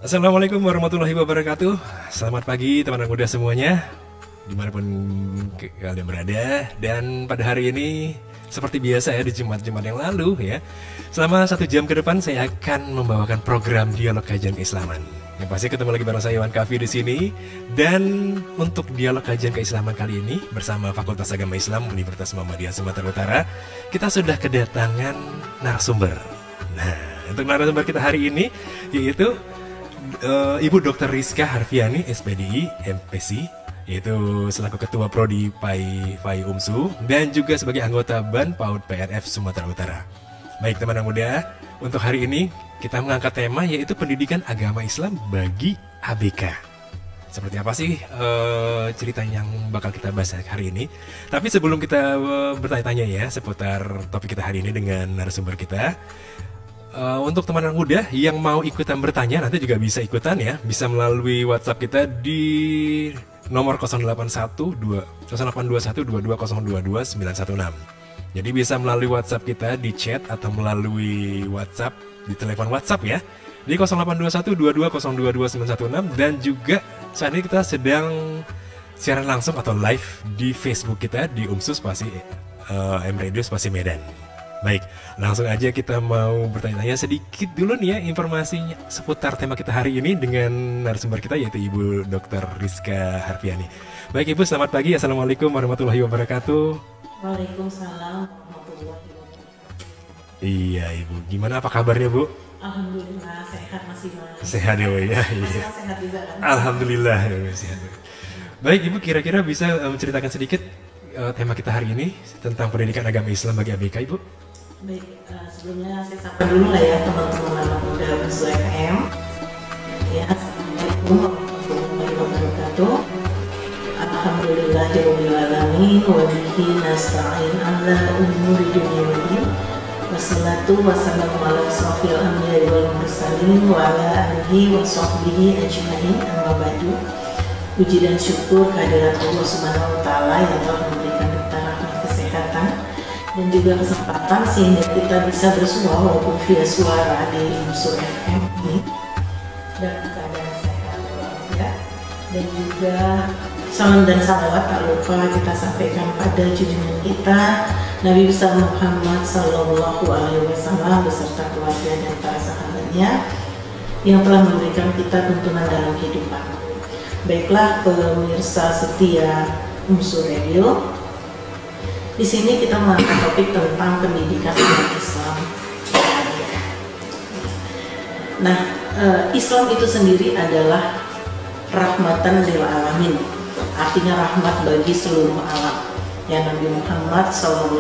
Assalamualaikum warahmatullahi wabarakatuh. Selamat pagi teman-teman muda semuanya, dimanapun kalian berada. Dan pada hari ini, seperti biasa ya di Jumat-Jumat yang lalu ya, selama 1 jam ke depan saya akan membawakan program Dialog Kajian Keislaman. Yang pasti ketemu lagi bareng saya Iwan Kafi di sini. Dan untuk Dialog Kajian Keislaman kali ini bersama Fakultas Agama Islam Universitas Muhammadiyah Sumatera Utara, kita sudah kedatangan narasumber. Nah, untuk narasumber kita hari ini yaitu Ibu Dr. Rizka Harfiani, SPDI, MPC, yaitu selaku Ketua Prodi PAI UMSU dan juga sebagai anggota BAN PAUD PRF Sumatera Utara. Baik teman-teman muda, untuk hari ini kita mengangkat tema yaitu pendidikan agama Islam bagi ABK. Seperti apa sih cerita yang bakal kita bahas hari ini? Tapi sebelum kita bertanya-tanya ya seputar topik kita hari ini dengan narasumber kita, untuk teman-teman muda yang mau ikutan bertanya nanti juga bisa ikutan ya, bisa melalui WhatsApp kita di nomor 0821-2216. Jadi bisa melalui WhatsApp kita di chat atau melalui WhatsApp di telepon WhatsApp ya di 0821-22022916. Dan juga saat ini kita sedang siaran langsung atau live di Facebook kita di UMSU spasi M-Radio spasi Medan. Baik, langsung aja kita mau bertanya-tanya sedikit dulu nih ya informasinya seputar tema kita hari ini dengan narasumber kita yaitu Ibu Dr. Rizka Harfiani. Baik Ibu, selamat pagi. Assalamualaikum warahmatullahi wabarakatuh. Waalaikumsalam warahmatullahi wabarakatuh. Iya Ibu, gimana apa kabarnya Bu? Alhamdulillah sehat masih Mas. Sehat ya Bu ya. Iya. Sehat juga kan? Alhamdulillah sehat. Baik Ibu, kira-kira bisa menceritakan sedikit tema kita hari ini tentang pendidikan agama Islam bagi ABK Ibu? Baik, sebelumnya saya sapa dulu lah ya teman-teman anak muda UMSU FM. Ya, Assalamualaikum warahmatullahi wabarakatuh. Alhamdulillahirabbil alamin wa bihi nasta'in ala umuri dunya waddin. Wassalatu wassalamu ala asrofil anbiya'i wal mursalin wa ala alihi wa sahbihi ajma'in. Amma ba'du. Puji dan syukur kehadirat Allah Subhanahu wa taala yang telah memberikan kita rahmat kesehatan dan juga kesempatan sehingga kita bisa bersua walaupun via suara di UMSU FM ini dalam keadaan sehat ya. Dan juga salam dan salawat tak lupa kita sampaikan pada junjungan kita Nabi besar Muhammad Sallallahu Alaihi Wasallam beserta keluarga dan para sahabatnya yang telah memberikan kita tuntunan dalam kehidupan. Baiklah pemirsa setia UMSU Radio, di sini kita mengangkat topik tentang pendidikan agama Islam. Nah, Islam itu sendiri adalah rahmatan lil alamin, artinya rahmat bagi seluruh alam. Ya, Nabi Muhammad SAW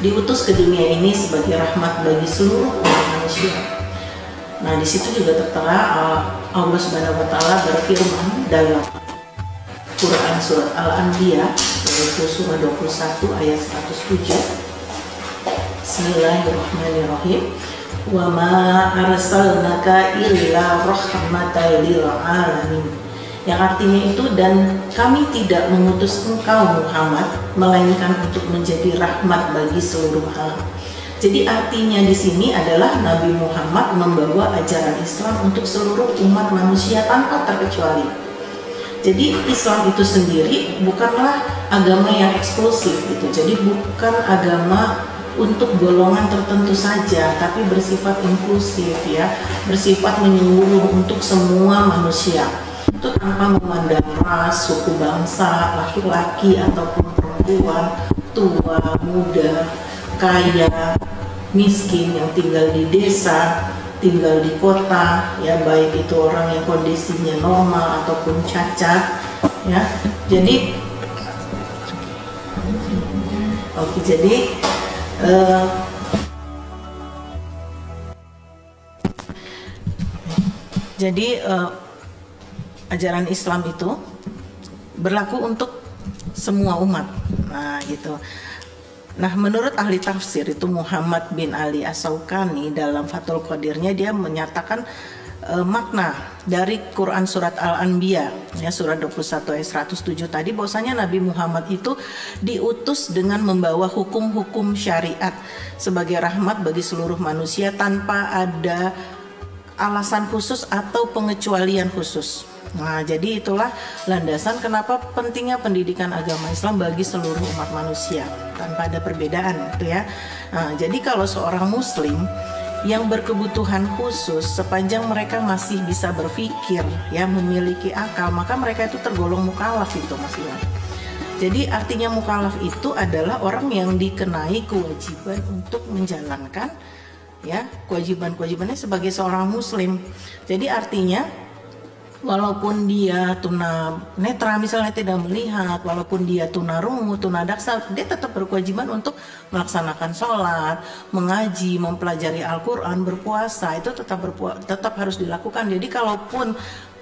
diutus ke dunia ini sebagai rahmat bagi seluruh umat manusia. Nah, di situ juga tertera Allah Subhanahu wa taala berfirman dalam Quran surat Al-Anbiya yaitu surah 21 ayat 107. Bismillahirrahmanirrahim. Wa ma arsalnaka illa rahmatan lil alamin. Yang artinya itu, dan kami tidak mengutus engkau Muhammad melainkan untuk menjadi rahmat bagi seluruh alam. Jadi artinya di sini adalah Nabi Muhammad membawa ajaran Islam untuk seluruh umat manusia tanpa terkecuali. Jadi Islam itu sendiri bukanlah agama yang eksklusif gitu. Jadi bukan agama untuk golongan tertentu saja, tapi bersifat inklusif ya, bersifat menyeluruh untuk semua manusia. Itu tanpa memandang ras, suku bangsa, laki-laki ataupun perempuan, tua, muda, kaya, miskin, yang tinggal di desa, tinggal di kota, ya baik itu orang yang kondisinya normal ataupun cacat, ya. Jadi, ajaran Islam itu berlaku untuk semua umat. Nah, gitu. Nah, menurut ahli tafsir itu Muhammad bin Ali As-Sawqani dalam Fathul Qadirnya dia menyatakan makna dari Quran surat Al-Anbiya ya, surat 21 ayat 107 tadi, bahwasanya Nabi Muhammad itu diutus dengan membawa hukum-hukum syariat sebagai rahmat bagi seluruh manusia tanpa ada alasan khusus atau pengecualian khusus. Nah, jadi itulah landasan kenapa pentingnya pendidikan agama Islam bagi seluruh umat manusia tanpa ada perbedaan, gitu ya. Nah, jadi kalau seorang muslim yang berkebutuhan khusus, sepanjang mereka masih bisa berpikir, ya, memiliki akal, maka mereka itu tergolong mukallaf itu, Mas Iwan. Jadi artinya mukallaf itu adalah orang yang dikenai kewajiban untuk menjalankan, ya, kewajiban-kewajibannya sebagai seorang muslim. Jadi artinya walaupun dia tuna netra misalnya, tidak melihat, walaupun dia tuna rungu, tuna daksa, dia tetap berkewajiban untuk melaksanakan sholat, mengaji, mempelajari Al-Quran, berpuasa, itu tetap harus dilakukan. Jadi kalaupun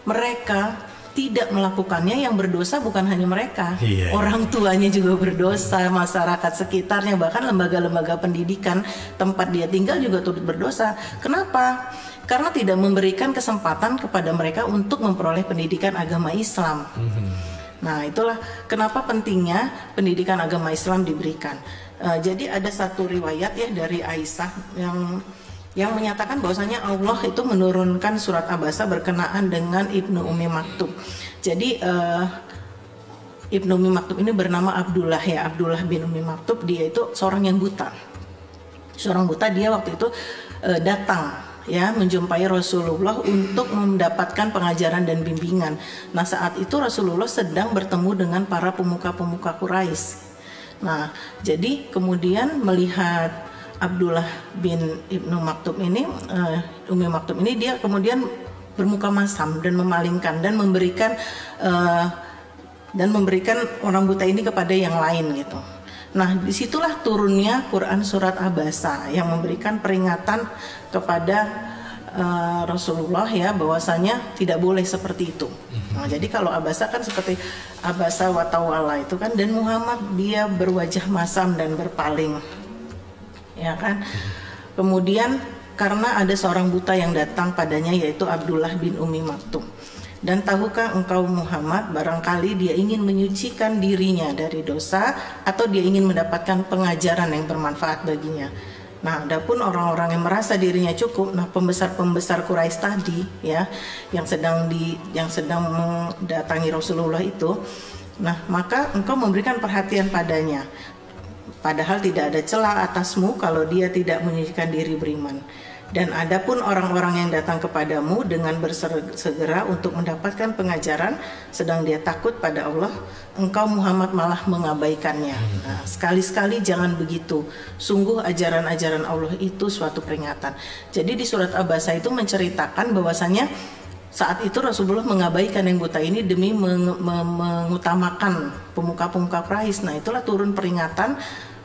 mereka tidak melakukannya, yang berdosa bukan hanya mereka, orang tuanya juga berdosa, masyarakat sekitarnya, bahkan lembaga-lembaga pendidikan tempat dia tinggal juga turut berdosa. Kenapa? Karena tidak memberikan kesempatan kepada mereka untuk memperoleh pendidikan agama Islam. Nah, itulah kenapa pentingnya pendidikan agama Islam diberikan. Jadi ada satu riwayat, ya, dari Aisyah yang menyatakan bahwasanya Allah itu menurunkan surat Abasa berkenaan dengan Ibnu Ummi Maktum. Jadi Ibnu Ummi Maktum ini bernama Abdullah, ya, Abdullah bin Ummi Maktum. Dia itu seorang yang buta. Seorang buta, dia waktu itu datang, ya, menjumpai Rasulullah untuk mendapatkan pengajaran dan bimbingan. Nah, saat itu Rasulullah sedang bertemu dengan para pemuka-pemuka Quraisy. Nah, jadi kemudian melihat Abdullah bin Ibnu Maktum ini, Ummi Maktum ini, dia kemudian bermuka masam dan memalingkan dan memberikan orang buta ini kepada yang lain, gitu. Nah, disitulah turunnya Quran surat Abasa yang memberikan peringatan kepada Rasulullah, ya, bahwasanya tidak boleh seperti itu. Nah, jadi kalau Abasa kan seperti Abasa wa tawalla itu kan, dan Muhammad dia berwajah masam dan berpaling, ya kan. Kemudian karena ada seorang buta yang datang padanya, yaitu Abdullah bin Ummi Maktum. Dan tahukah engkau Muhammad, barangkali dia ingin menyucikan dirinya dari dosa atau dia ingin mendapatkan pengajaran yang bermanfaat baginya. Nah, adapun orang-orang yang merasa dirinya cukup, nah, pembesar-pembesar Quraisy tadi, ya, yang sedang mendatangi Rasulullah itu, nah, maka engkau memberikan perhatian padanya, padahal tidak ada celah atasmu kalau dia tidak menyucikan diri beriman. Dan adapun orang-orang yang datang kepadamu dengan bersegera untuk mendapatkan pengajaran, sedang dia takut pada Allah, engkau Muhammad malah mengabaikannya. Nah, sekali-sekali jangan begitu. Sungguh ajaran-ajaran Allah itu suatu peringatan. Jadi di surat Abasa itu menceritakan bahwasanya saat itu Rasulullah mengabaikan yang buta ini demi mengutamakan pemuka-pemuka Quraisy. Nah, itulah turun peringatan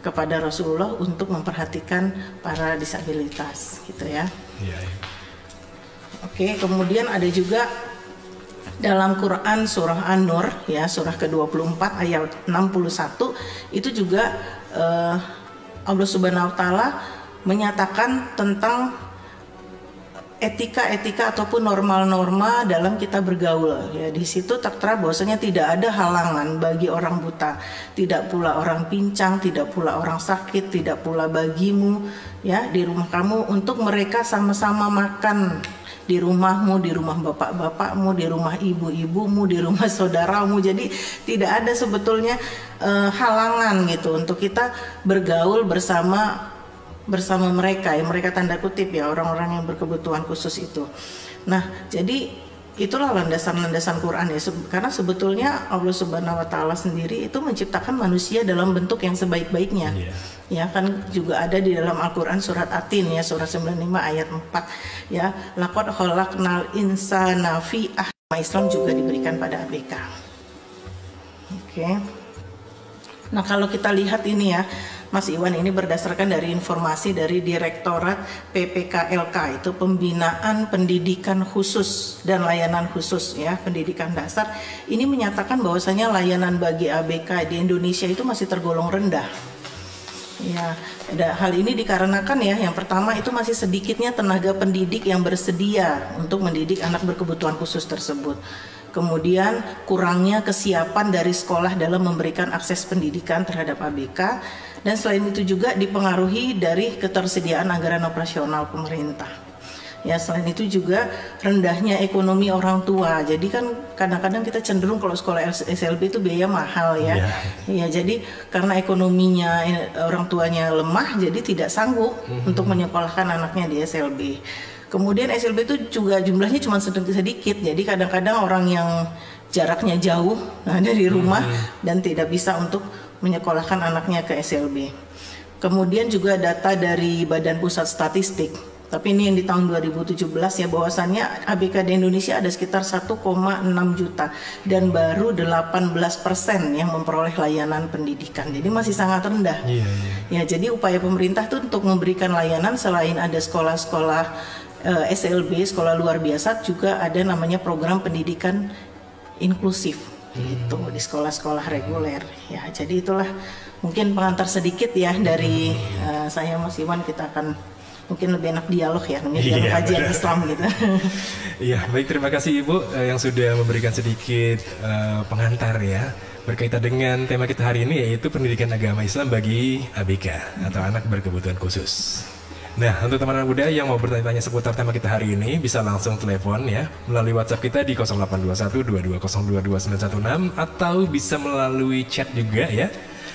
kepada Rasulullah untuk memperhatikan para disabilitas, gitu ya. Oke, kemudian ada juga dalam Quran surah An-Nur, ya, surah ke-24 ayat 61, itu juga Allah Subhanahu wa taala menyatakan tentang etika-etika ataupun norma-norma dalam kita bergaul, ya. Di situ tertera bahwasanya tidak ada halangan bagi orang buta, tidak pula orang pincang, tidak pula orang sakit, tidak pula bagimu, ya, di rumah kamu untuk mereka sama-sama makan di rumahmu, di rumah bapak-bapakmu, di rumah ibu-ibumu, di rumah saudaramu. Jadi tidak ada sebetulnya halangan, gitu, untuk kita bergaul bersama mereka, ya, mereka tanda kutip, ya, orang-orang yang berkebutuhan khusus itu. Nah, jadi itulah landasan-landasan Quran, ya, karena sebetulnya Allah Subhanahu wa taala sendiri itu menciptakan manusia dalam bentuk yang sebaik-baiknya. Ya, kan juga ada di dalam Al-Qur'an surat At-Tin, ya, surah 95 ayat 4, ya, laqad khalaqnal insana fi ahsani. Islam juga diberikan pada ABK. Oke. Nah, kalau kita lihat ini, ya, Mas Iwan, ini berdasarkan dari informasi dari Direktorat PPKLK, itu Pembinaan Pendidikan Khusus dan Layanan Khusus, ya, pendidikan dasar. Ini menyatakan bahwasanya layanan bagi ABK di Indonesia itu masih tergolong rendah. Ya, hal ini dikarenakan, ya, yang pertama itu masih sedikitnya tenaga pendidik yang bersedia untuk mendidik anak berkebutuhan khusus tersebut. Kemudian kurangnya kesiapan dari sekolah dalam memberikan akses pendidikan terhadap ABK. Dan selain itu juga dipengaruhi dari ketersediaan anggaran operasional pemerintah. Ya, selain itu juga rendahnya ekonomi orang tua. Jadi kan kadang-kadang kita cenderung kalau sekolah SLB itu biaya mahal ya. Ya, jadi karena ekonominya orang tuanya lemah, jadi tidak sanggup untuk menyekolahkan anaknya di SLB. Kemudian SLB itu juga jumlahnya cuma sedikit. Jadi kadang-kadang orang yang jaraknya jauh dari rumah dan tidak bisa untuk menyekolahkan anaknya ke SLB. Kemudian juga data dari Badan Pusat Statistik. Tapi ini yang di tahun 2017 ya, bahwasannya ABK di Indonesia ada sekitar 1,6 juta dan baru 18% yang memperoleh layanan pendidikan. Jadi masih sangat rendah. Ya, jadi upaya pemerintah tuh untuk memberikan layanan selain ada sekolah-sekolah SLB, sekolah luar biasa, juga ada namanya program pendidikan inklusif gitu di sekolah-sekolah reguler. Ya, jadi itulah mungkin pengantar sedikit ya dari saya Mas Iwan. Kita akan mungkin lebih enak dialog ya, dialog kajian Islam gitu. Iya, baik, terima kasih Ibu yang sudah memberikan sedikit pengantar ya berkaitan dengan tema kita hari ini, yaitu pendidikan agama Islam bagi ABK atau anak berkebutuhan khusus. Nah, untuk teman-teman muda yang mau bertanya-tanya seputar tema kita hari ini, bisa langsung telepon ya melalui WhatsApp kita di 0821 22022916 atau bisa melalui chat juga ya.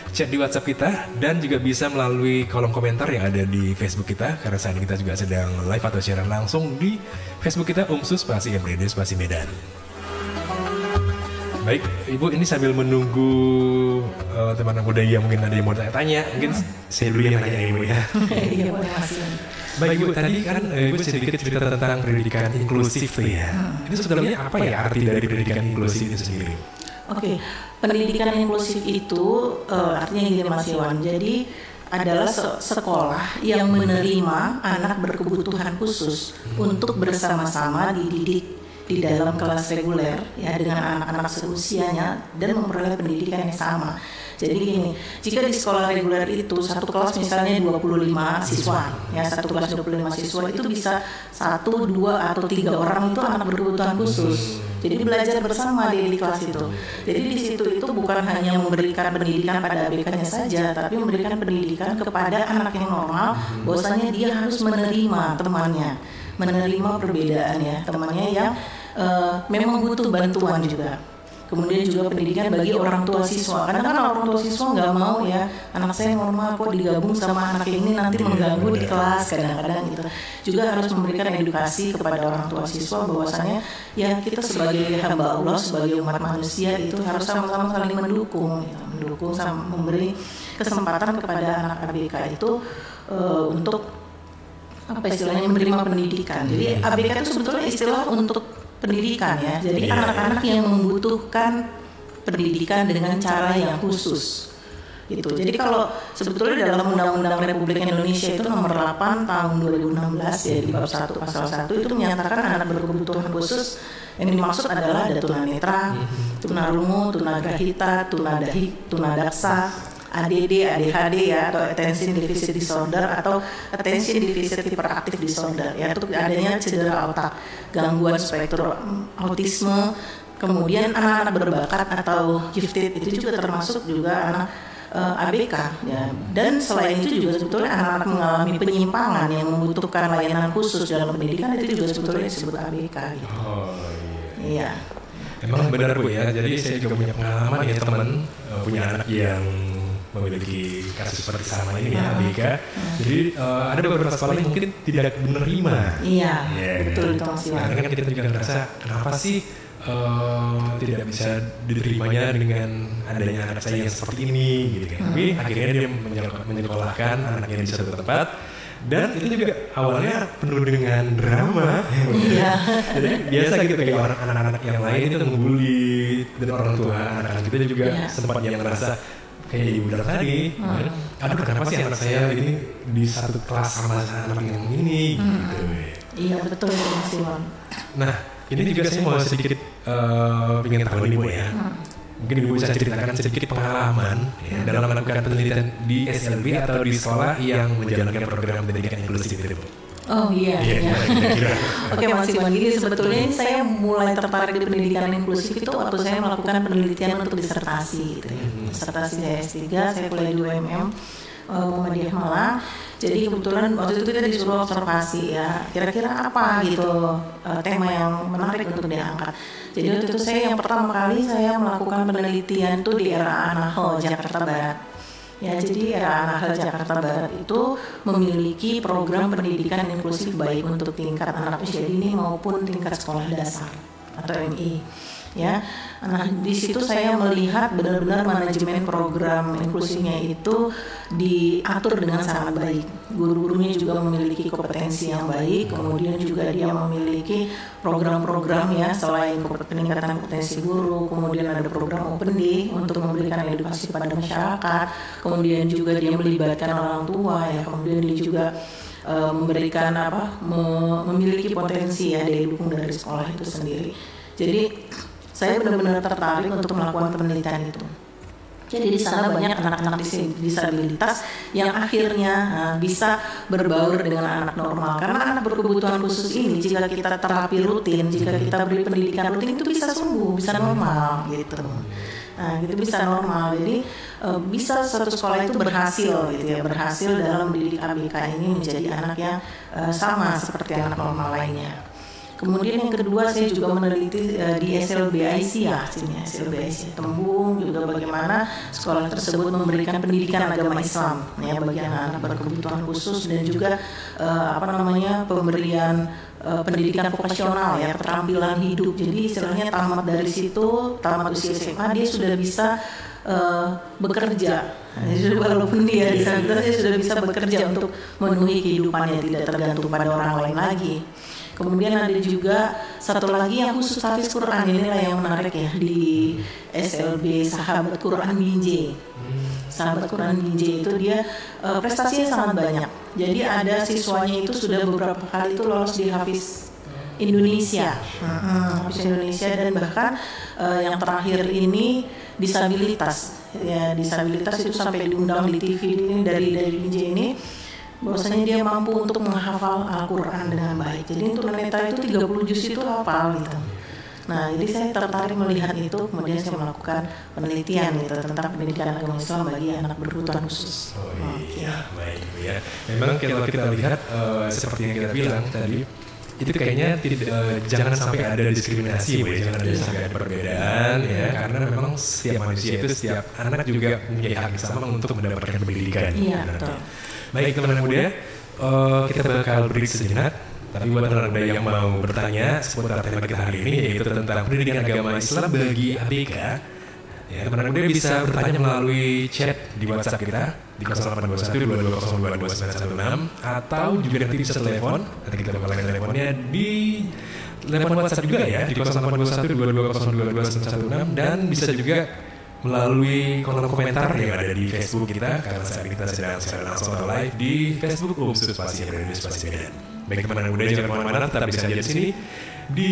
Chat di WhatsApp kita, dan juga bisa melalui kolom komentar yang ada di Facebook kita, karena saat ini kita juga sedang live atau siaran langsung di Facebook kita, UMSUS spasi MDD spasi Medan. Baik, Ibu, ini sambil menunggu teman-teman muda yang mungkin ada yang mau tanya, mungkin saya dulu yang nanya Ibu ya. Iya, boleh Mas. Baik Ibu, tadi kan Ibu sedikit cerita tentang pendidikan inklusif tuh ya. Itu sebenarnya apa ya arti dari pendidikan inklusif itu sendiri? Oke, pendidikan inklusif itu artinya gini Mas Iwan. Jadi adalah sekolah yang menerima anak berkebutuhan khusus untuk bersama-sama dididik di dalam kelas reguler ya dengan anak-anak seusianya dan memperoleh pendidikan yang sama. Jadi gini, jika di sekolah reguler itu satu kelas misalnya 25 siswa, ya satu kelas 25 siswa itu bisa 1, 2 atau 3 orang itu anak berkebutuhan khusus. Jadi belajar bersama di kelas itu. Jadi di situ itu bukan hanya memberikan pendidikan pada ABK-nya saja, tapi memberikan pendidikan kepada anak yang normal, bahwasanya dia harus menerima temannya, menerima perbedaannya, temannya yang memang butuh bantuan juga. Kemudian juga pendidikan bagi orang tua siswa. Karena kan orang tua siswa nggak mau ya, anak saya normal kok digabung sama anak ini nanti mengganggu di kelas kadang-kadang gitu. Juga harus memberikan edukasi kepada orang tua siswa bahwasanya ya kita sebagai hamba Allah, sebagai umat manusia itu harus sama-sama saling mendukung, ya. Mendukung sama memberi kesempatan kepada anak ABK itu untuk apa istilahnya menerima pendidikan. Jadi ABK itu sebetulnya istilah untuk pendidikan ya. Jadi anak-anak yang membutuhkan pendidikan dengan cara yang khusus. Gitu. Jadi kalau sebetulnya dalam Undang-Undang Republik Indonesia itu nomor 8 tahun 2016 ya di bab 1 pasal 1 itu menyatakan anak berkebutuhan khusus yang dimaksud adalah ada tunanetra, tunarungu, tunagrahita, tunadaksa, ADD, ADHD ya, atau attention deficit disorder atau attention deficit hyperactive disorder ya, itu adanya cedera otak, gangguan spektrum autisme, kemudian anak-anak berbakat atau gifted itu juga termasuk juga anak ABK ya. Dan selain itu juga sebetulnya anak-anak mengalami penyimpangan yang membutuhkan layanan khusus dalam pendidikan itu juga sebetulnya disebut ABK gitu. Oh iya. Emang benar Bu ya, jadi saya juga punya pengalaman ya teman punya anak yang memiliki kasus seperti sama ini ya ABK. Jadi ada beberapa sekolah yang mungkin tidak menerima. Iya, betul itu Mas Iwan. Karena kan kita juga ngerasa kenapa sih tidak bisa diterimanya dengan adanya anak saya yang seperti ini gitu kan. Tapi akhirnya dia menyekolahkan anaknya di satu tempat. Dan itu juga awalnya penuh dengan drama. Iya. Jadi biasa gitu kayak orang anak-anak yang lain itu membuli, dan orang tua anak-anak kita juga sempat yang ngerasa kayak ibu bilang tadi, aduh kenapa sih anak saya ini di satu kelas sama anak yang ini gitu. Iya betul Mas Iwan. Nah ini juga saya mau sedikit ingin tahu nih Bu ya. Mungkin Ibu bisa ceritakan sedikit pengalaman ya, dalam melakukan penelitian di SLB atau di sekolah yang menjalankan program pendidikan inklusif itu Bu. Oh iya. Oke Mas Iwan, jadi sebetulnya saya mulai tertarik di pendidikan inklusif itu waktu saya melakukan penelitian untuk disertasi gitu ya. Disertasi saya S3, saya kuliah di UMM Muhammadiyah Malang. Jadi kebetulan waktu itu kita disuruh observasi ya, kira-kira apa gitu tema yang menarik untuk diangkat. Jadi waktu itu saya yang pertama kali saya melakukan penelitian tuh di era Anahel Jakarta Barat. Ya, jadi era Anahel Jakarta Barat itu memiliki program pendidikan inklusif baik untuk tingkat anak usia dini maupun tingkat sekolah dasar atau MI. Ya, nah di situ saya melihat benar-benar manajemen program inklusifnya itu diatur dengan sangat baik. Guru-gurunya juga memiliki kompetensi yang baik, kemudian juga dia memiliki program-program ya selain peningkatan kompetensi guru, kemudian ada program Open Day untuk memberikan edukasi pada masyarakat, kemudian juga dia melibatkan orang tua ya, kemudian dia juga memberikan memiliki potensi ya daya dukung dari sekolah itu sendiri. Jadi saya benar-benar tertarik untuk melakukan penelitian itu. Jadi di sana banyak anak-anak disabilitas yang akhirnya bisa berbaur dengan anak normal. Karena anak berkebutuhan khusus ini jika kita terapi rutin, jika kita beri pendidikan rutin itu bisa sembuh, bisa normal gitu. Nah, itu bisa normal. Jadi bisa satu sekolah itu berhasil gitu ya, berhasil dalam mendidik ABK ini menjadi anak yang sama seperti anak normal lainnya. Kemudian yang kedua saya juga meneliti di SLBIC ya, sini SLBIC Tembung juga bagaimana sekolah tersebut memberikan pendidikan agama Islam ya bagi anak-anak berkebutuhan khusus dan juga pemberian pendidikan vokasional ya, keterampilan hidup. Jadi istilahnya tamat dari situ, tamat usia SMA dia sudah bisa bekerja. Jadi walaupun dia disabilitas dia sudah bisa bekerja untuk memenuhi kehidupannya, tidak tergantung pada orang lain lagi. Kemudian ada juga satu lagi yang khusus hafiz Quran, inilah yang menarik ya di SLB Sahabat Quran Binjai. Sahabat Quran Binjai itu dia prestasinya sangat banyak. Jadi ada siswanya itu sudah beberapa kali itu lolos di Hafiz Indonesia, Hafiz Indonesia, dan bahkan yang terakhir ini disabilitas. Ya, disabilitas itu sampai diundang di TV ini dari Binjai ini. Bahwasanya dia mampu untuk menghafal Al-Quran dengan baik. Jadi untuk Neta itu 30 juz itu hafal gitu. Nah, jadi saya tertarik melihat itu, kemudian saya melakukan penelitian gitu tentang pendidikan agama Islam bagi anak berkebutuhan khusus. Oh iya, baik ya. Memang kalau kita lihat seperti yang kita bilang tadi, itu kayaknya jangan sampai ada diskriminasi, jangan ada sampai ada perbedaan ya, karena memang setiap manusia itu, setiap anak juga punya hak sama untuk mendapatkan pendidikan. Iya, betul. Baik teman-teman muda, kita bakal break sejenak. Tapi buat teman-teman muda yang mau bertanya seputar tema kita hari ini, yaitu tentang pendidikan agama Islam bagi ABK, ya, teman-teman muda bisa bertanya melalui chat di WhatsApp kita di 0821 2202 atau juga nanti bisa telepon. Nanti kita bakal lain teleponnya di telepon WhatsApp juga ya di 0821 2202 dan bisa juga melalui kolom komentar yang ada di Facebook kita, karena saat ini kita sedang secara langsung atau live di Facebook Umsus Spasi Radio Spasi Medan. Baik teman-teman muda, jangan kemana-mana, tetap bisa di sini di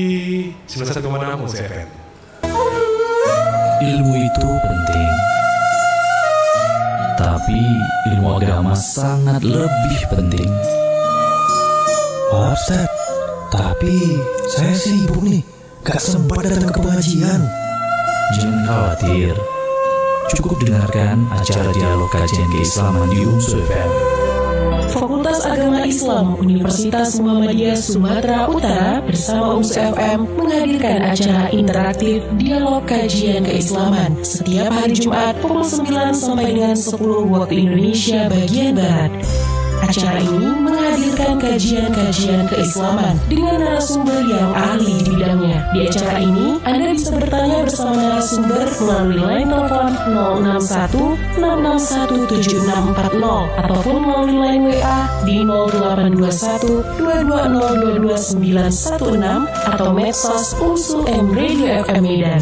91,6 Umsus FM. Ilmu itu penting, tapi ilmu agama sangat lebih penting. Ustaz, tapi saya sibuk nih, gak sempat datang ke pengajian. Jangan khawatir, cukup dengarkan acara dialog kajian keislaman di Umsus FM. Fakultas Agama Islam Universitas Muhammadiyah Sumatera Utara bersama Umsus FM menghadirkan acara interaktif dialog kajian keislaman setiap hari Jumat pukul 9 sampai dengan 10 waktu Indonesia bagian Barat. Acara ini menghadirkan kajian-kajian keislaman dengan narasumber yang ahli di bidangnya. Di acara ini, Anda bisa bertanya bersama narasumber melalui line telepon 061-661-7640 ataupun melalui line WA di 0821 22022 atau medsos UMSU-M Radio FM Medan.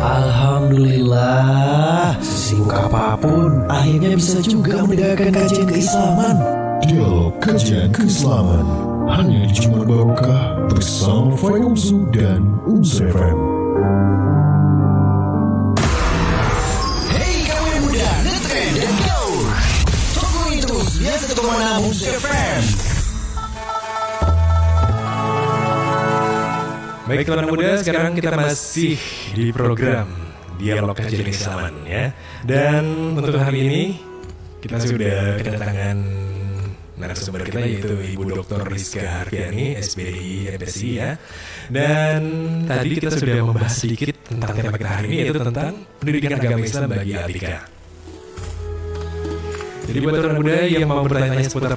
Alhamdulillah, sesibuk apapun akhirnya bisa juga mendengarkan kajian keislaman. Dialog kajian keislaman hanya di Jumat Barokah bersama Fai Umsu dan Umsu FM. Hey kamu yang muda, ngetrend dan gaul, tungguin terus di 1,6 Umsu FM. Baik teman-teman muda, sekarang kita masih di program Dialog Kajian Keislaman ya. Dan untuk hari ini kita sudah kedatangan narasumber kita yaitu Ibu Dr. Rizka Hardiani, SBDI MPSI ya. Dan tadi kita sudah membahas sedikit tentang tema kita hari ini, yaitu tentang pendidikan agama Islam bagi ABK. Jadi buat orang muda yang mau bertanya seputar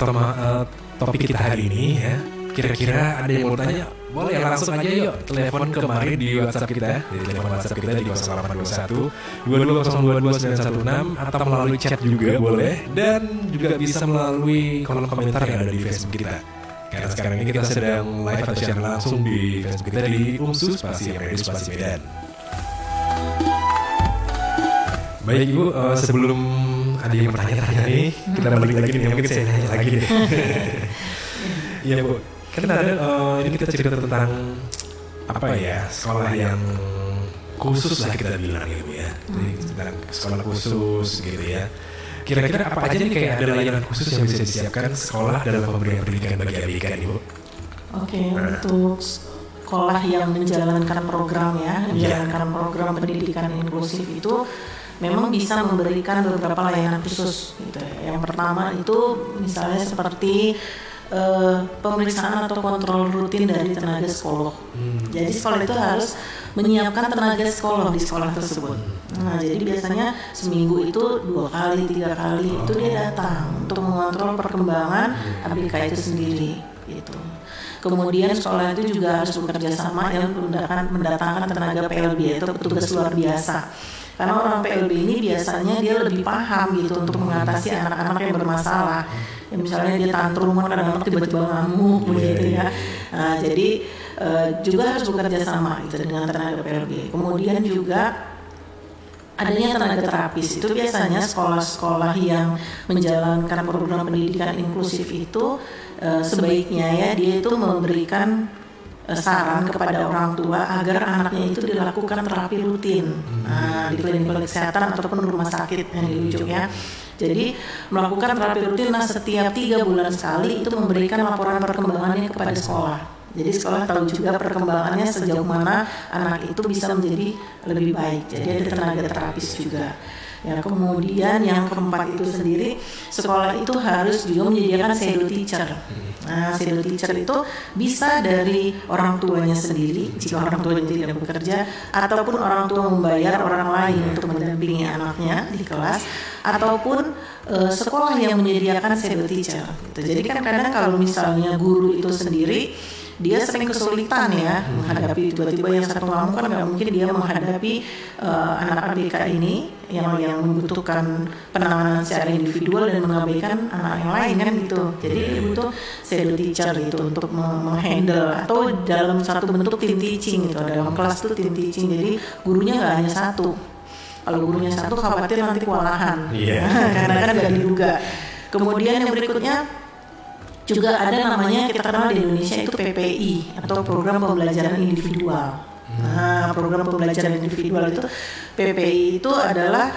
topik kita hari ini ya, kira-kira ada yang mau tanya, boleh langsung aja yuk telepon kemarin di WhatsApp kita, di telepon WhatsApp kita di 0821 22022916 atau melalui chat juga boleh, dan juga bisa melalui kolom komentar yang ada di Facebook kita. Karena sekarang ini kita sedang live atau siaran langsung di Facebook kita di UMSU _Radio Medan. Baik Ibu, sebelum ada yang bertanya-tanya nih, kita balik lagi nih, mungkin saya nanya lagi nih. Iya Bu, kan ada ini kita cerita tentang apa ya, sekolah yang khusus lah kita bilang gitu ya. Jadi tentang sekolah khusus gitu ya. Kira-kira apa aja nih kayak ada layanan khusus yang bisa disiapkan sekolah dalam pemberian pendidikan bagi ABK nih Bu? Oke, untuk sekolah yang menjalankan program menjalankan program pendidikan inklusif itu memang bisa memberikan beberapa layanan khusus gitu. Yang pertama itu misalnya seperti pemeriksaan atau kontrol rutin dari tenaga psikolog. Jadi sekolah itu harus menyiapkan tenaga psikolog di sekolah tersebut. Nah, jadi biasanya seminggu itu 2 kali, 3 kali itu dia datang untuk mengontrol perkembangan ABK itu sendiri gitu. Kemudian sekolah itu juga harus bekerja sama dengan mendatangkan tenaga PLB atau petugas luar biasa. Karena orang PLB ini biasanya dia lebih paham gitu untuk mengatasi anak-anak yang bermasalah. Ya, misalnya dia tantrum, kadang-kadang tiba-tiba ngamuk begitu ya. Nah, jadi juga harus bekerja sama gitu dengan tenaga PLB. Kemudian juga adanya tenaga terapis. Itu biasanya sekolah-sekolah yang menjalankan program pendidikan inklusif itu sebaiknya ya dia itu memberikan saran kepada orang tua agar anaknya itu dilakukan terapi rutin di klinik kesehatan ataupun rumah sakit yang dirujuk ya. Jadi melakukan terapi rutin setiap 3 bulan sekali itu memberikan laporan perkembangannya kepada sekolah. Jadi sekolah tahu juga perkembangannya sejauh mana anak itu bisa menjadi lebih baik. Jadi ada tenaga terapis juga. Ya, kemudian yang keempat itu sendiri sekolah itu harus juga menyediakan shadow teacher. Nah, shadow teacher itu bisa dari orang tuanya sendiri jika orang tuanya tidak bekerja, ataupun orang tua membayar orang lain untuk mendampingi anaknya di kelas, ataupun sekolah yang menyediakan shadow teacher. Gitu. Jadi kan kadang kalau misalnya guru itu sendiri dia sering kesulitan ya menghadapi tiba-tiba yang satu ngamuk, kan nggak mungkin dia menghadapi anak ABK ini yang membutuhkan penanganan secara individual dan mengabaikan anak yang lain kan gitu. Jadi dia butuh shadow teacher itu untuk menghandle, atau dalam satu bentuk team teaching gitu. Dalam kelas tuh team teaching, jadi gurunya nggak hanya satu. Kalau gurunya satu khawatir nanti kewalahan, karena kan nggak diduga. Kemudian yang berikutnya juga ada namanya, kita kenal di Indonesia itu PPI atau program pembelajaran individual. Nah, program pembelajaran individual itu PPI itu adalah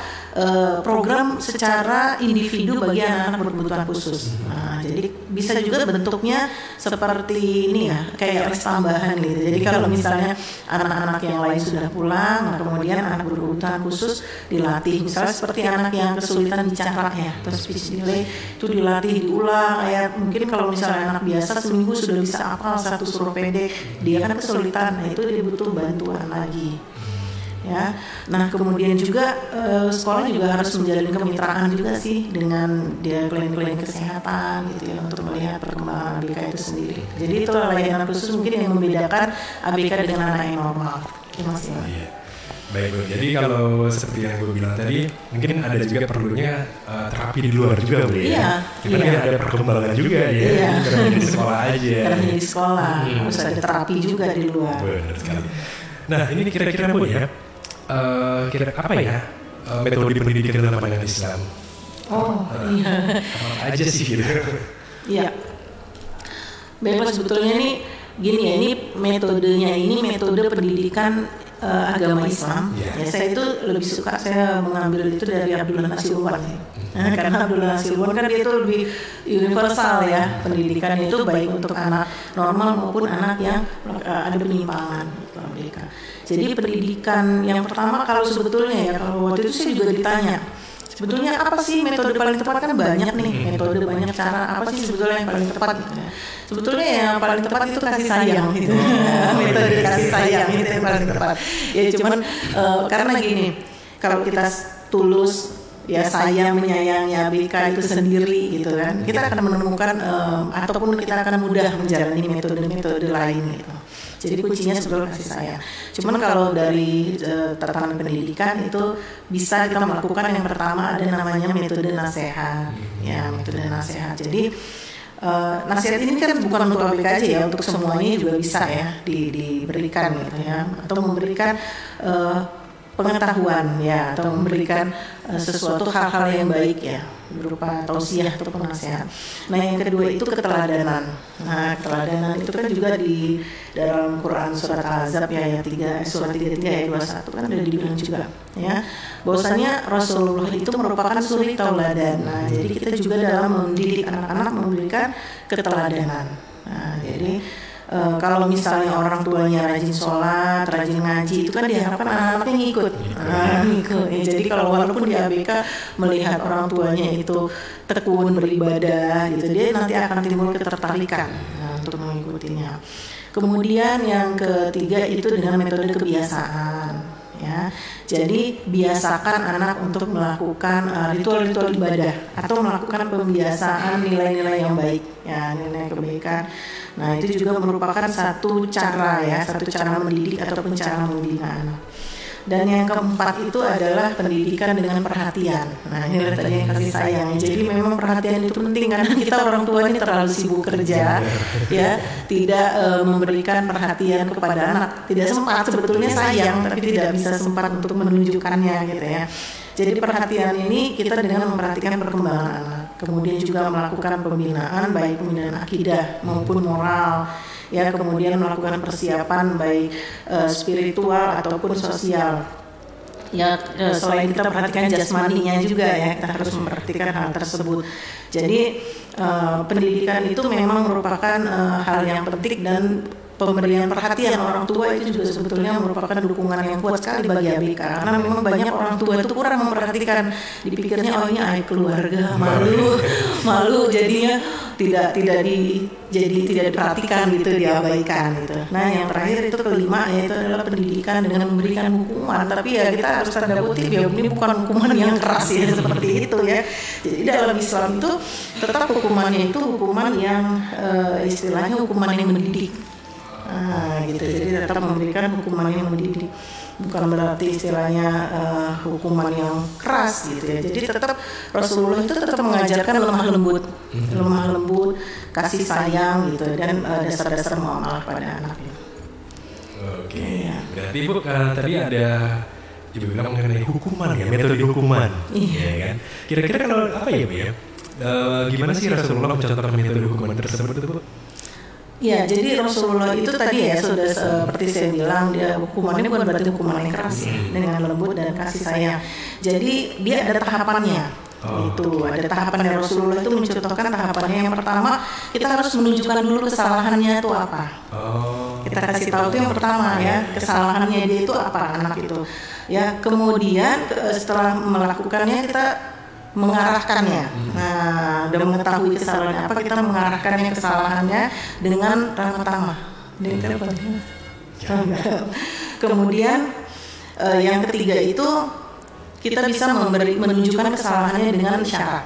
program secara individu bagi anak-anak berkebutuhan khusus. Nah, jadi bisa juga bentuknya seperti ini ya, kayak les tambahan gitu. Jadi kalau misalnya anak-anak yang lain sudah pulang, nah kemudian anak berkebutuhan khusus dilatih. Misalnya seperti anak yang kesulitan bicara ya, terus speech delay itu dilatih diulang. Kayak mungkin kalau misalnya anak biasa seminggu sudah bisa hafal 1 huruf pendek, dia kan kesulitan. Nah, itu dia butuh bantuan lagi. Ya, nah kemudian juga sekolah juga harus menjalin kemitraan juga sih dengan dia klinik-klinik kesehatan gitu ya, untuk melihat perkembangan ABK itu sendiri. Jadi itu layanan khusus mungkin yang membedakan ABK dengan anak yang normal. Terima kasih. Baik Bu, jadi kalau seperti yang gue bilang tadi, mungkin ada juga perlunya terapi di luar juga Bu ya. Iya. Kita ada perkembangan juga ya, karena di sekolah aja. Karena di sekolah harus ada terapi juga di luar. Benar sekali. Nah ini kira-kira Bu ya, kira apa ya metode pendidikan dalam pandangan Islam? Iya. Apa aja sih gitu? Iya. Baiklah, sebetulnya ini gini ya, ini metodenya ini metode pendidikan agama Islam. Ya, saya itu lebih suka, saya mengambil itu dari Abdullah Nasirullah ya. Karena Abdullah Nasirullah kan dia itu lebih universal ya, pendidikan itu baik untuk anak normal maupun anak yang ada penyimpangan gitu, Jadi pendidikan yang pertama kalau sebetulnya ya, kalau waktu itu saya juga ditanya sebetulnya apa sih metode paling tepat, kan banyak nih metode, banyak cara, apa sih sebetulnya yang paling tepat gitu ya. Sebetulnya yang paling tepat itu kasih sayang gitu. Metode kasih sayang itu yang paling tepat. Ya cuman karena gini, kalau kita tulus ya sayang menyayangi ABK itu sendiri gitu kan, kita akan menemukan ataupun kita akan mudah menjalani metode-metode lain gitu. Jadi kuncinya sebetulnya kasih sayang. Cuman kalau dari tatanan pendidikan itu bisa kita melakukan yang pertama ada namanya metode nasihat. Ya, metode nasihat. Jadi nasihat ini kan bukan untuk ABK aja ya, untuk semuanya juga bisa ya diberikan gitu ya, atau memberikan pengetahuan ya, atau memberikan sesuatu hal-hal yang baik ya, berupa tausiah atau nasihat. Nah yang kedua itu keteladanan. Nah keteladanan itu kan juga di dalam Quran surat Al-Ahzab ya ayat 3, surat 33 ayat 21 kan udah dibilang juga ya, bahwasanya Rasulullah itu merupakan suri tauladan. Nah jadi kita juga dalam mendidik anak-anak memberikan keteladanan. Nah jadi kalau misalnya orang tuanya rajin sholat, rajin ngaji, itu kan diharapkan anak-anaknya ngikut. Ngikut. Ya, jadi kalau walaupun di ABK melihat orang tuanya itu tekun beribadah, gitu, dia nanti akan timbul ketertarikan untuk mengikutinya. Kemudian yang ketiga itu dengan metode kebiasaan. Ya, jadi biasakan anak untuk melakukan ritual-ritual ibadah atau melakukan pembiasaan nilai-nilai yang baik, ya nilai kebaikan. Nah itu juga merupakan satu cara ya, satu cara mendidik ataupun cara membina anak. Dan yang keempat itu adalah pendidikan dengan perhatian. Nah ini tadi yang kasih sayang. Jadi memang perhatian itu penting karena kita orang tua ini terlalu sibuk kerja, ya tidak memberikan perhatian kepada anak. Tidak sempat sebetulnya sayang, tapi tidak bisa sempat untuk menunjukkannya gitu ya. Jadi perhatian ini kita dengan memperhatikan perkembangan anak. Kemudian juga melakukan pembinaan, baik pembinaan akidah maupun moral. Ya, kemudian melakukan persiapan baik spiritual ataupun sosial. Ya, selain kita perhatikan jasmaninya juga ya, kita harus memperhatikan hal tersebut. Jadi pendidikan itu memang merupakan hal yang penting, dan pemberian perhatian orang tua itu juga sebetulnya merupakan dukungan yang kuat sekali bagi ABK, karena memang banyak orang tua itu kurang memperhatikan, dipikirnya oh ini aib keluarga, malu jadinya tidak diperhatikan gitu, diabaikan gitu. Nah yang terakhir itu kelima yaitu adalah pendidikan dengan memberikan hukuman, tapi ya kita harus tanda kutip ya, ini bukan hukuman yang keras ya seperti itu ya. Jadi dalam Islam itu tetap hukumannya itu hukuman yang istilahnya hukuman yang mendidik. Nah, gitu. Jadi tetap memberikan hukuman yang mendidik, bukan berarti istilahnya hukuman yang keras gitu ya. Jadi tetap Rasulullah itu tetap mengajarkan lemah lembut, kasih sayang gitu, dan dasar-dasar muamalah pada anak. Oke, berarti Bu tadi ada Ibu bilang mengenai hukuman ya, metode hukuman, ya kan? Kira-kira kalau apa ya Bu ya? Gimana sih Rasulullah mencontohkan metode hukuman tersebut itu Bu? Ya, jadi Rasulullah itu tadi ya sudah seperti saya bilang, dia hukumannya bukan berarti hukuman yang keras ya, dengan lembut dan kasih sayang. Jadi dia ada tahapannya. Itu ada tahapan dari Rasulullah itu mencontohkan tahapannya. Yang pertama kita harus menunjukkan dulu kesalahannya itu apa. Kita kasih tahu itu yang pertama ya, kesalahannya dia itu apa anak itu. Ya, kemudian setelah melakukannya kita mengarahkannya. Nah, udah mengetahui kesalahannya apa, kita mengarahkannya kesalahannya dengan ramah tamah. Kemudian yang ketiga itu kita bisa menunjukkan kesalahannya dengan isyarat.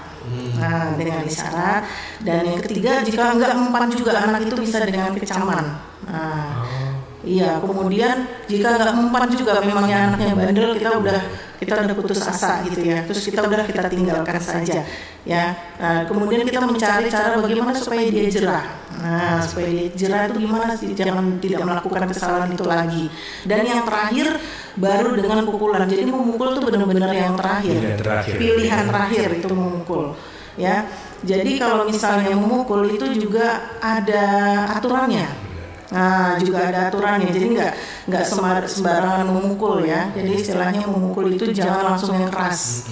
Nah, dengan isyarat. Dan yang ketiga, jika enggak mempan juga anak itu bisa dengan kecaman. Nah, iya, kemudian jika nggak mempan juga memangnya anaknya bandel, kita udah putus asa gitu ya, terus kita tinggalkan saja ya. Nah, kemudian kita mencari cara bagaimana supaya dia jerah. Nah, supaya dia jerah itu gimana sih, jangan tidak melakukan kesalahan itu lagi. Dan yang terakhir baru dengan pukulan. Jadi memukul itu benar-benar yang terakhir. Pilihan terakhir itu memukul ya. Jadi kalau misalnya memukul itu juga ada aturannya. Nah, juga ada aturannya, jadi nggak sembarangan memukul ya. Jadi istilahnya memukul itu jangan langsung yang keras,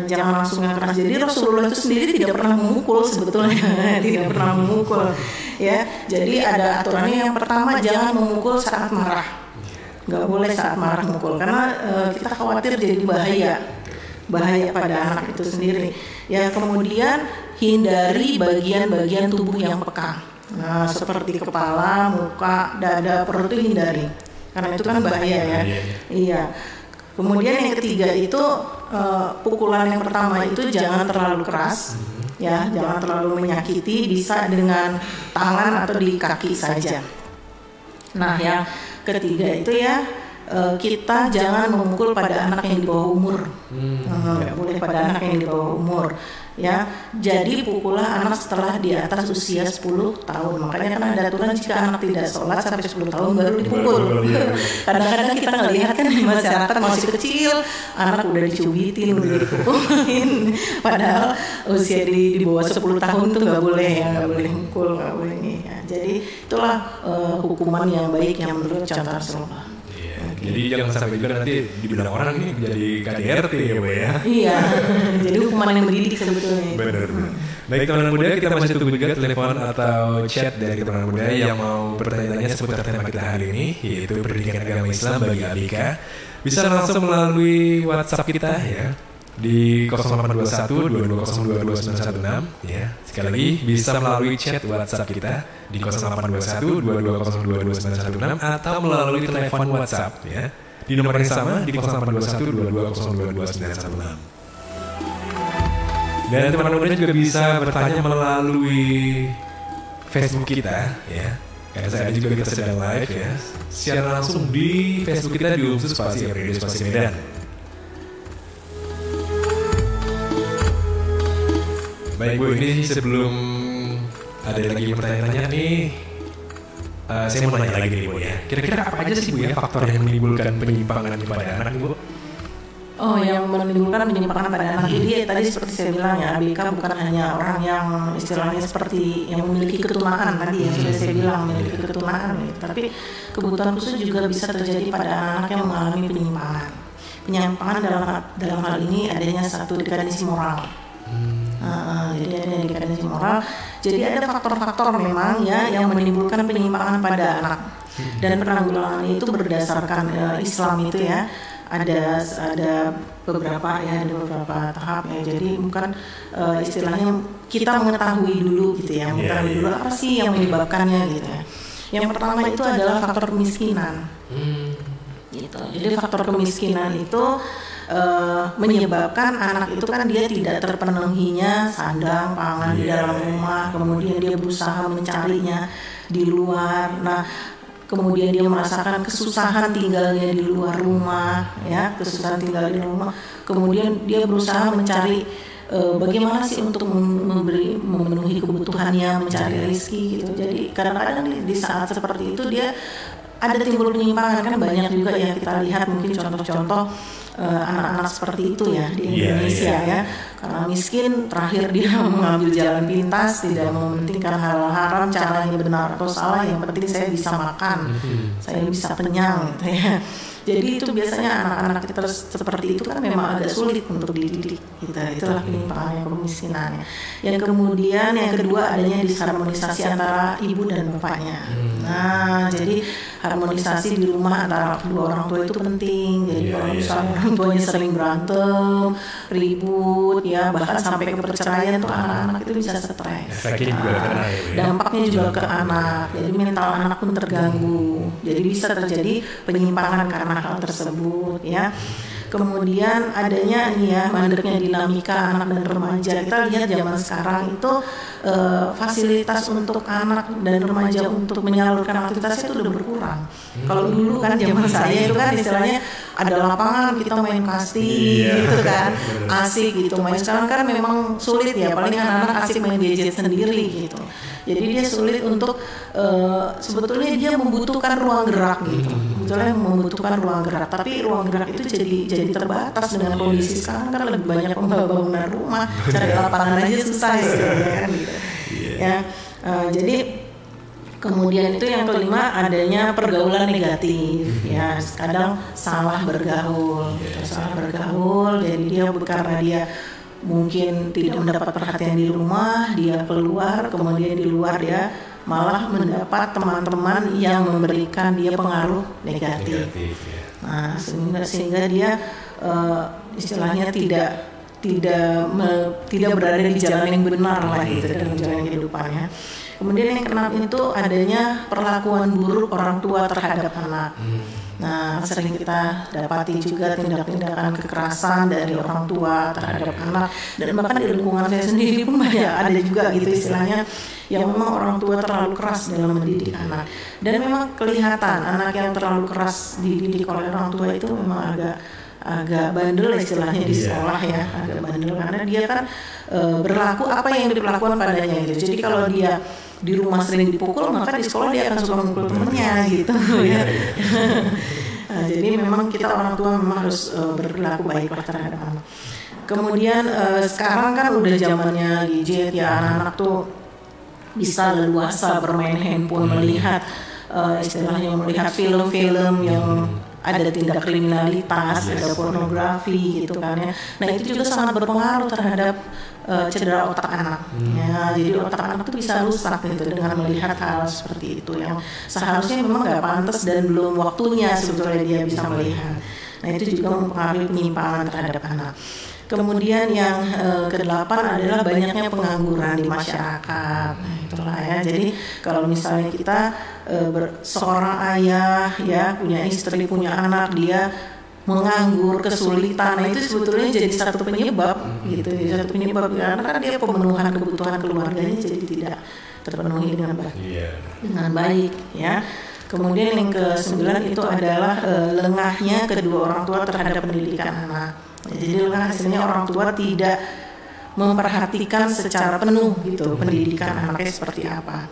jangan langsung yang keras. Jadi Rasulullah itu sendiri tidak pernah memukul sebetulnya, tidak pernah memukul ya. Jadi ada aturannya. Yang pertama, jangan memukul saat marah, nggak boleh saat marah memukul, karena kita khawatir jadi bahaya. bahaya pada anak itu sendiri. Ya, kemudian hindari bagian-bagian tubuh yang peka. Nah, seperti kepala, muka, dada, perut itu hindari. Karena itu kan bahaya ya. Iya. Kemudian yang ketiga itu pukulan yang pertama itu jangan terlalu keras. Ya, jangan terlalu menyakiti, bisa dengan tangan atau di kaki saja. Nah, yang ketiga itu ya kita jangan memukul pada anak yang di bawah umur. Nggak boleh pada anak yang di bawah umur. Ya, jadi pukullah anak setelah di atas usia 10 tahun. Makanya kan ada aturan jika anak tidak sholat sampai 10 tahun baru dipukul. Kadang-kadang kita ngelihat kan di masyarakat masih kecil, anak udah dicubitin, udah dipukulin. Padahal usia di bawah 10 tahun tuh nggak boleh ya, nggak boleh mukul, nggak boleh nih. Ya, jadi itulah hukuman yang baik yang menurut contoh Rasulullah. Jadi jangan sampai juga nanti dibilang orang ini jadi KDRT ya Bu ya. Iya, jadi hukuman yang mendidik sebetulnya. Benar. Baik teman-teman muda, kita masih tunggu juga telepon atau chat dari teman-teman muda yang mau bertanya-tanya seputar tema kita hari ini, yaitu pendidikan agama Islam bagi ABK. Bisa langsung melalui WhatsApp kita ya di 0821 2202 916 ya. Sekali lagi bisa melalui chat WhatsApp kita di 0821 2202 916 atau melalui telepon WhatsApp ya di nomor yang sama di 0821 2202 916. Dan teman-teman juga bisa bertanya melalui Facebook kita ya. Karena saya juga kita sedang live ya secara langsung di Facebook kita di UMSU Spasi Radio Spasi Medan. Baik Bu, ini sebelum ada lagi pertanyaan nih, saya mau nanya lagi nih Bu ya. Kira-kira apa aja sih Bu ya faktor yang menimbulkan penyimpangan pada anak Bu? Oh, yang menimbulkan penyimpangan pada anak. Jadi tadi seperti saya bilang ya, ABK bukan hanya orang yang istilahnya seperti yang memiliki ketunaan tadi yang sudah saya bilang memiliki ketunaan gitu. Tapi kebutuhan khusus juga bisa terjadi pada anak yang mengalami penyimpangan. Penyimpangan dalam hal ini adanya satu dekadensi moral. Jadi ada dekadensi moral. Jadi ada faktor-faktor memang ya yang menimbulkan penyimpangan pada anak. Dan penanggulangan itu berdasarkan Islam itu ya. Ada beberapa tahap ya. Jadi bukan istilahnya kita mengetahui dulu gitu ya. Mengetahui dulu apa sih yang menyebabkannya gitu ya. Yang pertama itu adalah faktor kemiskinan. Gitu. Jadi faktor kemiskinan itu menyebabkan anak itu kan dia tidak terpenuhinya sandang pangan di dalam rumah, kemudian dia berusaha mencarinya di luar. Nah, kemudian dia merasakan kesusahan tinggalnya di luar rumah, ya, kesusahan tinggal di rumah. Kemudian dia berusaha mencari bagaimana sih untuk memenuhi kebutuhannya, mencari rezeki gitu. Jadi kadang-kadang di saat seperti itu dia ada timbul penyimpangan, kan banyak juga ya kita lihat mungkin contoh-contoh anak-anak seperti itu ya di Indonesia ya. Karena miskin, terakhir dia mengambil jalan pintas, tidak mementingkan hal haram, caranya benar atau salah, yang penting saya bisa makan, saya bisa kenyang gitu ya. Jadi itu biasanya anak-anak kita seperti itu kan memang agak sulit untuk dididik gitu. Itulah penyimpangan kemiskinan. Yang kemudian yang kedua adanya disharmonisasi antara ibu dan bapaknya. Nah, jadi harmonisasi di rumah antara kedua orang tua itu penting. Jadi kalau misalnya orang tuanya sering berantem, ribut ya, bahkan sampai ke perceraian tuh anak-anak itu bisa stres. Dampaknya juga ke anak. Jadi mental anak pun terganggu. Jadi bisa terjadi penyimpangan karena hal tersebut ya. Kemudian adanya nih ya mandeknya dinamika anak dan remaja. Kita lihat zaman sekarang itu fasilitas untuk anak dan remaja untuk menyalurkan aktivitasnya itu udah berkurang. Kalau dulu kan zaman saya itu kan istilahnya ada lapangan kita main kasti gitu kan, asik gitu main. Sekarang kan memang sulit ya, paling anak-anak asik main gadget sendiri gitu. Jadi dia sulit untuk sebetulnya dia membutuhkan ruang gerak gitu. Sebetulnya membutuhkan ruang gerak, tapi ruang gerak itu jadi terbatas dengan kondisi sekarang kan lebih banyak pembangunan rumah, cari lapangan aja susah gitu ya kan gitu. Ya, jadi kemudian itu yang kelima adanya pergaulan negatif ya, kadang salah bergaul gitu, salah bergaul. Jadi dia karena dia mungkin tidak mendapat perhatian di rumah, dia keluar, kemudian di luar dia malah mendapat teman-teman yang memberikan dia pengaruh negatif. Nah, sehingga dia istilahnya tidak berada di jalan yang benar lah gitu dalam jalan kehidupannya. Kemudian yang keenam itu adanya perlakuan buruk orang tua terhadap anak. Nah, sering kita dapati juga tindak-tindakan kekerasan dari orang tua terhadap anak, dan bahkan di lingkungan saya sendiri pun banyak ada juga gitu istilahnya yang memang orang tua terlalu keras dalam mendidik anak. Dan memang kelihatan anak yang terlalu keras dididik oleh orang tua itu memang agak bandel istilahnya di sekolah ya, agak bandel karena dia kan berlaku apa yang diperlakukan padanya gitu. Jadi kalau dia di rumah sering dipukul, maka di sekolah dia akan suka memukul temennya gitu ya. Nah, jadi memang kita orang tua memang harus berlaku baiklah terhadap anak. Kemudian sekarang kan udah zamannya gadget ya, anak-anak tuh bisa leluasa bermain handphone, melihat istilahnya melihat film-film yang ada tindak kriminalitas, ada pornografi gitu kan ya. Nah itu juga sangat berpengaruh terhadap cedera otak anak. Ya, jadi otak anak itu bisa rusak gitu dengan melihat hal seperti itu yang seharusnya memang nggak pantas dan belum waktunya sebetulnya dia bisa melihat. Nah itu juga mempengaruhi penyimpangan terhadap anak. Kemudian yang ke-8 adalah banyaknya pengangguran di masyarakat. Nah, itulah ya. Jadi kalau misalnya kita seorang ayah ya punya istri, punya anak, dia menganggur, kesulitan, nah itu sebetulnya jadi satu penyebab gitu. Jadi satu penyebab karena kan dia pemenuhan kebutuhan keluarganya jadi tidak terpenuhi dengan baik ya. Kemudian yang ke-9 itu adalah lengahnya kedua orang tua terhadap pendidikan anak. Jadi hasilnya orang tua tidak memperhatikan secara penuh gitu pendidikan anaknya seperti apa.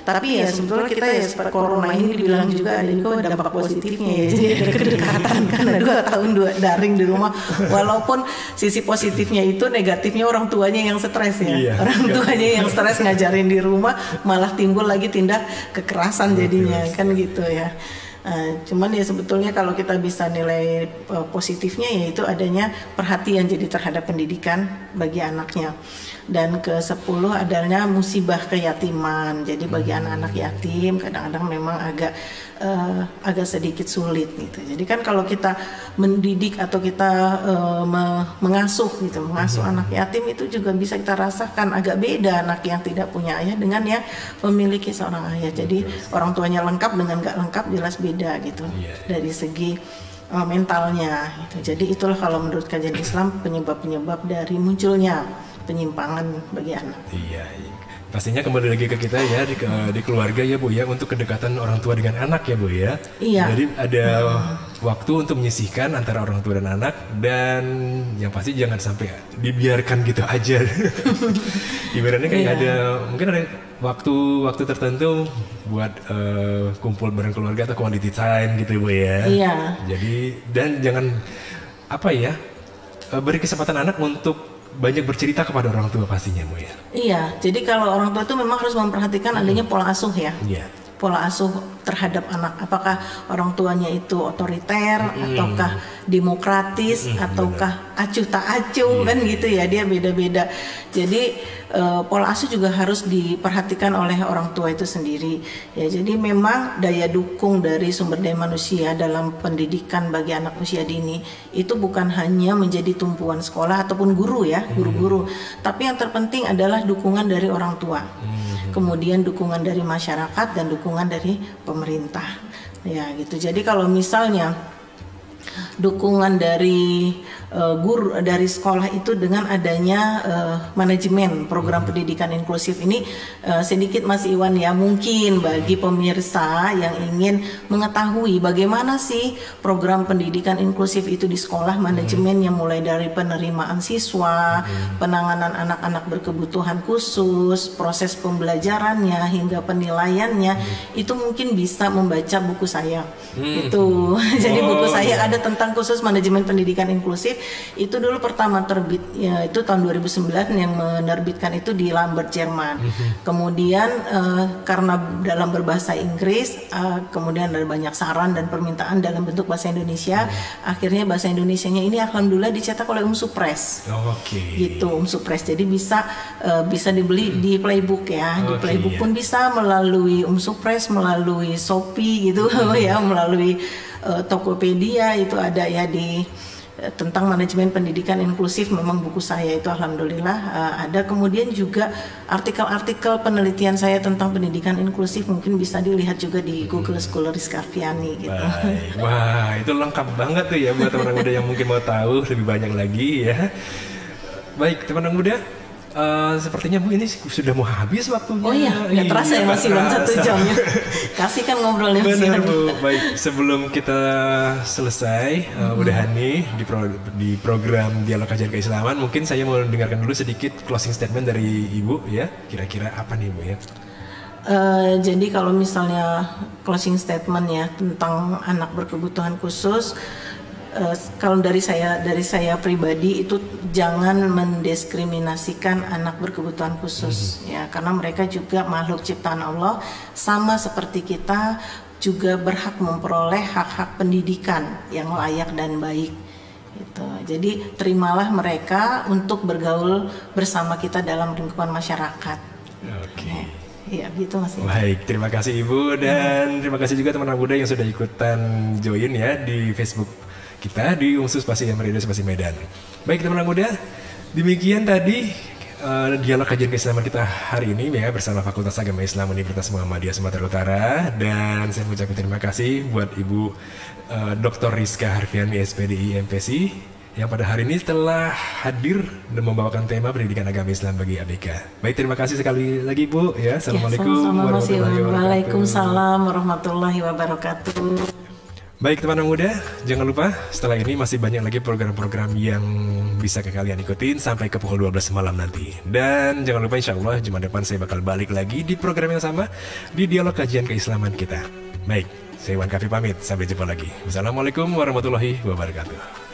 Tapi ya sebetulnya kita ya seperti corona ini dibilang juga ada juga dampak positifnya ya. Jadi ada kedekatan kan, ada 2 tahun daring di rumah. Walaupun sisi positifnya itu, negatifnya orang tuanya yang stres ya. Orang tuanya yang stres ngajarin di rumah, malah timbul lagi tindak kekerasan jadinya kan gitu ya. Cuman ya sebetulnya kalau kita bisa nilai positifnya yaitu adanya perhatian jadi terhadap pendidikan bagi anaknya. Dan ke-10 adanya musibah keyatiman. Jadi bagi anak-anak yatim kadang-kadang memang agak sedikit sulit gitu. Jadi kan kalau kita mendidik atau kita mengasuh anak yatim itu juga bisa kita rasakan agak beda anak yang tidak punya ayah dengan yang memiliki seorang ayah. Jadi orang tuanya lengkap dengan nggak lengkap jelas beda gitu dari segi mentalnya gitu. Jadi itulah kalau menurut kajian Islam penyebab-penyebab dari munculnya penyimpangan bagi anak. Iya. Pastinya kembali lagi ke kita ya di keluarga ya Bu ya, untuk kedekatan orang tua dengan anak ya Bu ya. Iya. Jadi ada waktu untuk menyisihkan antara orang tua dan anak, dan yang pasti jangan sampai dibiarkan gitu aja. Ibaratnya kayak ada mungkin ada waktu tertentu buat kumpul bareng keluarga atau quality time gitu Bu ya. Iya. Jadi dan jangan beri kesempatan anak untuk banyak bercerita kepada orang tua pastinya Bu ya. Iya, jadi kalau orang tua itu memang harus memperhatikan adanya pola asuh ya. Iya. Pola asuh terhadap anak, apakah orang tuanya itu otoriter ataukah demokratis ataukah acuh tak acuh kan gitu ya, dia beda-beda. Jadi pola asuh juga harus diperhatikan oleh orang tua itu sendiri ya. Jadi memang daya dukung dari sumber daya manusia dalam pendidikan bagi anak usia dini itu bukan hanya menjadi tumpuan sekolah ataupun guru ya, guru-guru, tapi yang terpenting adalah dukungan dari orang tua, kemudian dukungan dari masyarakat dan dukungan dari pemerintah ya gitu. Jadi kalau misalnya dukungan dari guru dari sekolah itu dengan adanya manajemen program pendidikan inklusif ini, sedikit Mas Iwan ya, mungkin bagi pemirsa yang ingin mengetahui bagaimana sih program pendidikan inklusif itu di sekolah, manajemennya mulai dari penerimaan siswa, penanganan anak-anak berkebutuhan khusus, proses pembelajarannya hingga penilaiannya, itu mungkin bisa membaca buku saya itu. Jadi buku saya ada tentang khusus manajemen pendidikan inklusif. Itu dulu pertama terbit ya, itu tahun 2009 yang menerbitkan itu di Lambert, Jerman. Kemudian karena dalam berbahasa Inggris, kemudian ada banyak saran dan permintaan dalam bentuk bahasa Indonesia. Akhirnya bahasa Indonesianya ini alhamdulillah dicetak oleh Press. Gitu, Press. Jadi bisa dibeli di Playbook ya. Di Playbook pun bisa melalui Press, melalui Shopee gitu ya, melalui Tokopedia itu ada ya di tentang manajemen pendidikan inklusif, memang buku saya itu alhamdulillah ada. Kemudian juga artikel-artikel penelitian saya tentang pendidikan inklusif mungkin bisa dilihat juga di Google Scholar Rizka Arfiani gitu. Baik. Wah, itu lengkap banget tuh ya buat teman-teman muda yang mungkin mau tahu lebih banyak lagi ya. Baik, teman-teman muda, sepertinya Bu ini sudah mau habis waktunya. Oh iya, nggak terasa ya, masih belum 1 jam ya. Kasih kan ngobrolnya masih Benar ada. Bu. Baik, sebelum kita selesai udahan nih di program Dialog Kajian Keislaman, mungkin saya mau dengarkan dulu sedikit closing statement dari Ibu ya. Kira-kira apa nih Bu ya? Jadi kalau misalnya closing statement ya tentang anak berkebutuhan khusus, kalau dari saya pribadi itu jangan mendiskriminasikan anak berkebutuhan khusus ya, karena mereka juga makhluk ciptaan Allah, sama seperti kita juga berhak memperoleh hak-hak pendidikan yang layak dan baik gitu. Jadi terimalah mereka untuk bergaul bersama kita dalam lingkungan masyarakat. Oke. Ya gitu Mas. Baik, terima kasih Ibu dan terima kasih juga teman-teman muda yang sudah ikutan join ya di Facebook kita di Umsu Spasi Radio Spasi Medan. Baik teman-teman muda, demikian tadi dialog kajian keislaman kita hari ini ya bersama Fakultas Agama Islam Universitas Muhammadiyah Sumatera Utara, dan saya mengucapkan terima kasih buat Ibu Dr. Rizka Arfiani SPDI MPC yang pada hari ini telah hadir dan membawakan tema pendidikan agama Islam bagi ABK. Baik, terima kasih sekali lagi Bu ya. Assalamualaikum warahmatullahi wabarakatuh. Waalaikumsalam warahmatullahi wabarakatuh. Baik teman-teman muda, jangan lupa setelah ini masih banyak lagi program-program yang bisa kalian ikutin sampai ke pukul 12 malam nanti. Dan jangan lupa insya Allah Jumat depan saya bakal balik lagi di program yang sama di Dialog Kajian Keislaman kita. Baik, saya Iwan Kafi pamit, sampai jumpa lagi. Wassalamualaikum warahmatullahi wabarakatuh.